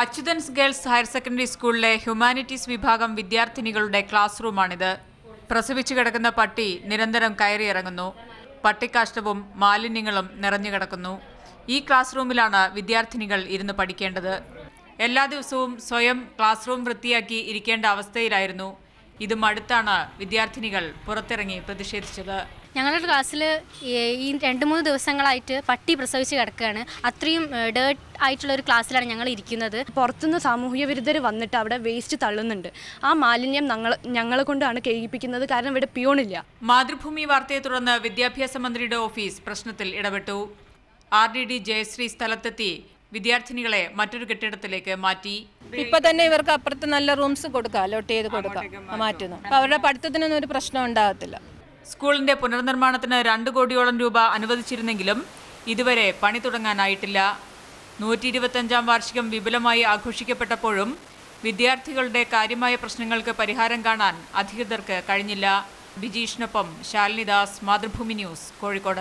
അച്യുതൻസ് girls higher secondary സ്കൂളിലെ humanities വിഭാഗം വിദ്യാർത്ഥിനികളുടെ class റൂമാണിത്. പ്രസവിച്ചു കിടക്കുന്ന പട്ടി നിരന്തരം കയറിയിറങ്ങുന്നു. പട്ടിക്കാഷ്ടവും മാലിന്യങ്ങളും നിറഞ്ഞുകിടക്കുന്നു. ഈ ക്ലാസ് റൂമിലാണ് വിദ്യാർത്ഥിനികൾ ഇരുന്ന് പഠിക്കേണ്ടത്. എല്ലാ ദിവസവും സ്വയം ക്ലാസ് റൂം വൃത്തിയാക്കി ഇരിക്കേണ്ട അവസ്ഥയിലായിരുന്നു. ഇത് മടുത്താണ് വിദ്യാർത്ഥിനികൾ പുറത്തിറങ്ങി പ്രതിഷേധിച്ചത്. ഞങ്ങളുടെ ക്ലാസ്സിൽ ഈ 2-3 ദിവസങ്ങളായിട്ട് പട്ടി പ്രസവിച്ച് കിടക്കുകയാണ്. അത്രയും ഡേർട്ട് ആയിട്ടുള്ള ഒരു ക്ലാസ്സിലാണ് ഞങ്ങൾ ഇരിക്കുന്നത്. പുറത്തുനിന്ന് സാമൂഹ്യ വിരുദ്ധർ വന്നിട്ട് അവിടെ വേസ്റ്റ് തള്ളുന്നുണ്ട്. ആ മാലിന്യം ഞങ്ങളെ കൊണ്ടാണ് കേൾപ്പിക്കുന്നത്. കാരണം ഇവിടെ പിയോണില്ല. മാതൃഭൂമി വാർത്തയെ തുടർന്ന് വിദ്യാഭ്യാസ മന്ത്രിയുടെ ഓഫീസ് പ്രശ്നത്തിൽ ഇടപെട്ടു. RDD ജയശ്രീ സ്ഥലത്തെത്തി വിദ്യാർത്ഥിനികളെ മറ്റൊരു കെട്ടിടത്തിലേക്ക് മാറ്റി. ഇപ്പൊ തന്നെ ഇവർക്ക് അപ്പുറത്ത് നല്ല റൂംസ് കൊടുക്കാം, അലോട്ട് ചെയ്ത് കൊടുക്കാം, മാറ്റുന്നു. അപ്പൊ അവരുടെ പഠിത്തത്തിനൊന്നും ഒരു പ്രശ്നം ഉണ്ടാകത്തില്ല. സ്കൂളിന്റെ പുനർനിർമ്മാണത്തിന് 2 കോടിയോളം രൂപ അനുവദിച്ചിരുന്നെങ്കിലും ഇതുവരെ പണി തുടങ്ങാനായിട്ടില്ല. 125ാം വാർഷികം വിപുലമായി ആഘോഷിക്കപ്പെട്ടപ്പോഴും വിദ്യാർത്ഥികളുടെ കാര്യമായ പ്രശ്നങ്ങൾക്ക് പരിഹാരം കാണാൻ അധികൃതർക്ക് കഴിഞ്ഞില്ല. ബിജീഷിനൊപ്പം ശാലിനി ദാസ്, മാതൃഭൂമി ന്യൂസ്, കോഴിക്കോട്.